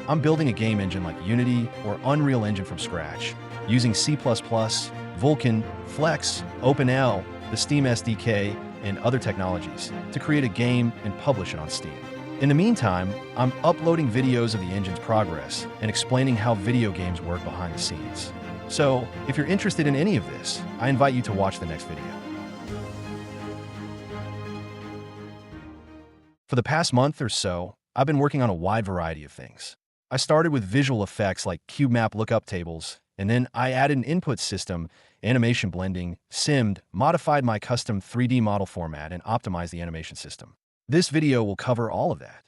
I'm building a game engine like Unity or Unreal Engine from scratch, using C++, Vulkan, Flecs, OpenAL, the Steam SDK, and other technologies to create a game and publish it on Steam. In the meantime, I'm uploading videos of the engine's progress and explaining how video games work behind the scenes. So, if you're interested in any of this, I invite you to watch the next video. For the past month or so, I've been working on a wide variety of things. I started with visual effects like Cubemap lookup tables, and then I added an input system, animation blending, simmed, modified my custom 3D model format, and optimized the animation system. This video will cover all of that.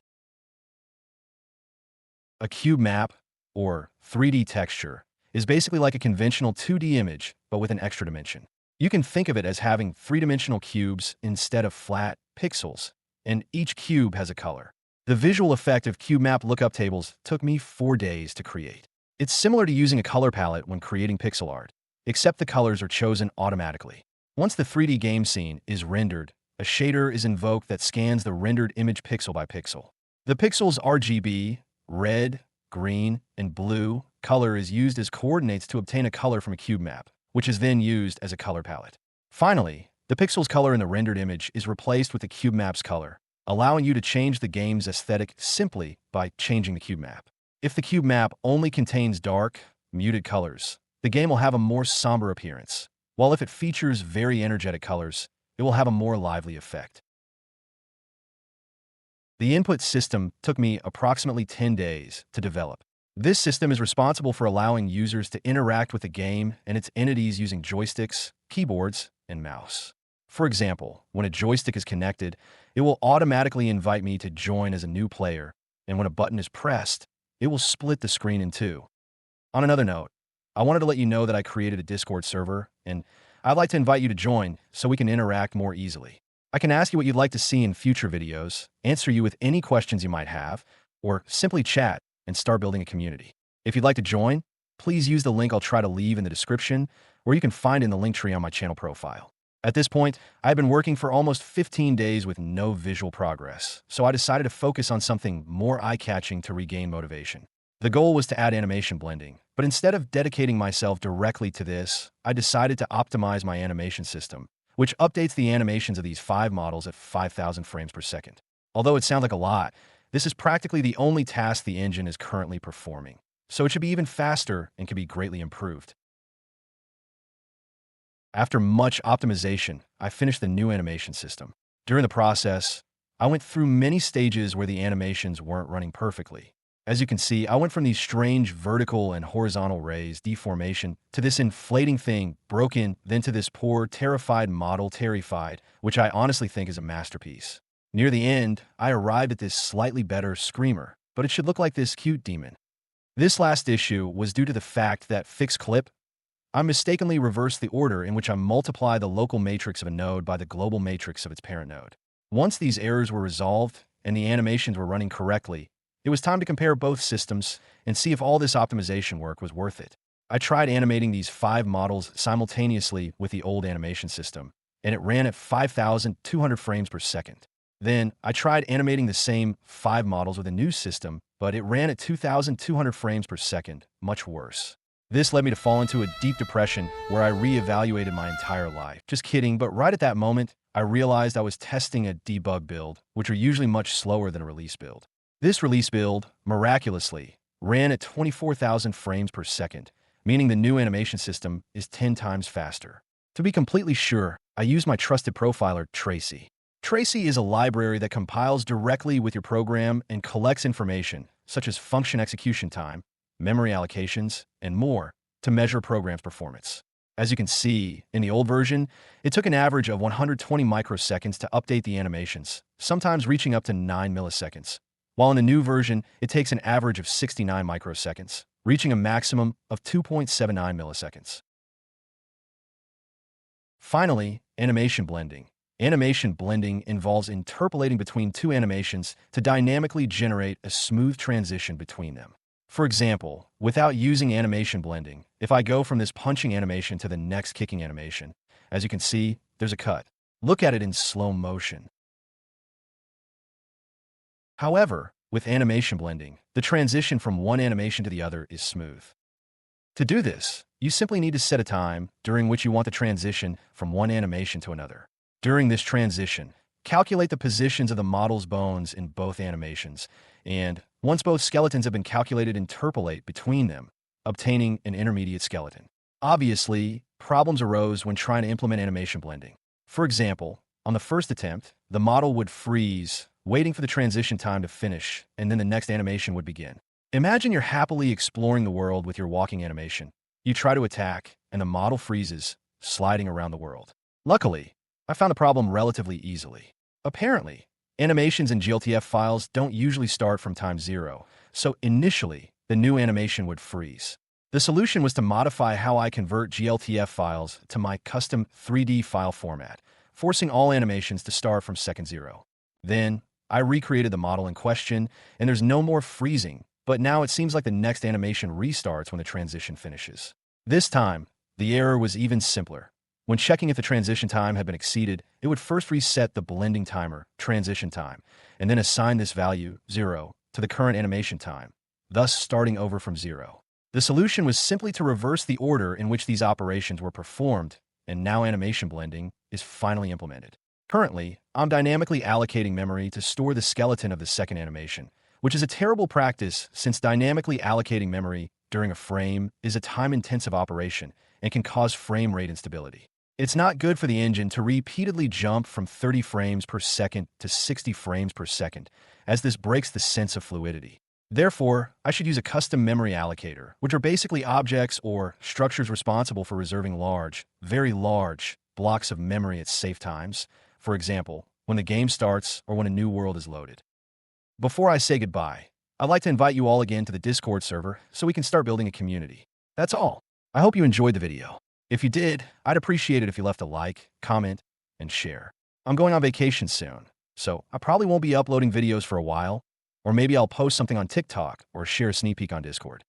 A cube map, or 3D texture, is basically like a conventional 2D image, but with an extra dimension. You can think of it as having three-dimensional cubes instead of flat pixels, and each cube has a color. The visual effect of Cubemap lookup tables took me 4 days to create. It's similar to using a color palette when creating pixel art, except the colors are chosen automatically. Once the 3D game scene is rendered, a shader is invoked that scans the rendered image pixel by pixel. The pixel's RGB, red, green, and blue color is used as coordinates to obtain a color from a cube map, which is then used as a color palette. Finally, the pixel's color in the rendered image is replaced with the cube map's color, allowing you to change the game's aesthetic simply by changing the cube map. If the cube map only contains dark, muted colors, the game will have a more somber appearance, while if it features very energetic colors, it will have a more lively effect. The input system took me approximately 10 days to develop. This system is responsible for allowing users to interact with the game and its entities using joysticks, keyboards, and mouse. For example, when a joystick is connected, it will automatically invite me to join as a new player, and when a button is pressed, it will split the screen in two. On another note, I wanted to let you know that I created a Discord server, and I'd like to invite you to join so we can interact more easily. I can ask you what you'd like to see in future videos, answer you with any questions you might have, or simply chat and start building a community. If you'd like to join, please use the link I'll try to leave in the description, or you can find it in the link tree on my channel profile. At this point, I've been working for almost 15 days with no visual progress, so I decided to focus on something more eye-catching to regain motivation. The goal was to add animation blending, but instead of dedicating myself directly to this, I decided to optimize my animation system, which updates the animations of these 5 models at 5,000 frames per second. Although it sounds like a lot, this is practically the only task the engine is currently performing, so it should be even faster and can be greatly improved. After much optimization, I finished the new animation system. During the process, I went through many stages where the animations weren't running perfectly. As you can see, I went from these strange vertical and horizontal rays, deformation, to this inflating thing, broken, then to this poor, terrified model, terrified, which I honestly think is a masterpiece. Near the end, I arrived at this slightly better screamer, but it should look like this cute demon. This last issue was due to the fact that fix clip, I mistakenly reversed the order in which I multiply the local matrix of a node by the global matrix of its parent node. Once these errors were resolved and the animations were running correctly, it was time to compare both systems and see if all this optimization work was worth it. I tried animating these 5 models simultaneously with the old animation system, and it ran at 5,200 frames per second. Then, I tried animating the same 5 models with a new system, but it ran at 2,200 frames per second, much worse. This led me to fall into a deep depression where I reevaluated my entire life. Just kidding, but right at that moment, I realized I was testing a debug build, which are usually much slower than a release build. This release build, miraculously, ran at 24,000 frames per second, meaning the new animation system is 10 times faster. To be completely sure, I used my trusted profiler, Tracy. Tracy is a library that compiles directly with your program and collects information, such as function execution time, memory allocations, and more, to measure program's performance. As you can see, in the old version, it took an average of 120 microseconds to update the animations, sometimes reaching up to 9 milliseconds. While in the new version, it takes an average of 69 microseconds, reaching a maximum of 2.79 milliseconds. Finally, animation blending. Animation blending involves interpolating between 2 animations to dynamically generate a smooth transition between them. For example, without using animation blending, if I go from this punching animation to the next kicking animation, as you can see, there's a cut. Look at it in slow motion. However, With animation blending, the transition from one animation to the other is smooth. To do this, you simply need to set a time during which you want the transition from one animation to another. During this transition, calculate the positions of the model's bones in both animations, and once both skeletons have been calculated, interpolate between them, obtaining an intermediate skeleton. Obviously, problems arose when trying to implement animation blending. For example, on the first attempt, the model would freeze, waiting for the transition time to finish, and then the next animation would begin. Imagine you're happily exploring the world with your walking animation. You try to attack, and the model freezes, sliding around the world. Luckily, I found the problem relatively easily. Apparently, animations in GLTF files don't usually start from time 0, so initially, the new animation would freeze. The solution was to modify how I convert GLTF files to my custom 3D file format, forcing all animations to start from second 0. Then, I recreated the model in question, and there's no more freezing, but now it seems like the next animation restarts when the transition finishes. This time, the error was even simpler. When checking if the transition time had been exceeded, it would first reset the blending timer, transition time, and then assign this value, 0, to the current animation time, thus starting over from 0. The solution was simply to reverse the order in which these operations were performed, and now animation blending is finally implemented. Currently, I'm dynamically allocating memory to store the skeleton of the second animation, which is a terrible practice since dynamically allocating memory during a frame is a time-intensive operation and can cause frame rate instability. It's not good for the engine to repeatedly jump from 30 frames per second to 60 frames per second, as this breaks the sense of fluidity. Therefore, I should use a custom memory allocator, which are basically objects or structures responsible for reserving large, very large, blocks of memory at safe times, for example, when the game starts or when a new world is loaded. Before I say goodbye, I'd like to invite you all again to the Discord server so we can start building a community. That's all. I hope you enjoyed the video. If you did, I'd appreciate it if you left a like, comment, and share. I'm going on vacation soon, so I probably won't be uploading videos for a while, or maybe I'll post something on TikTok or share a sneak peek on Discord.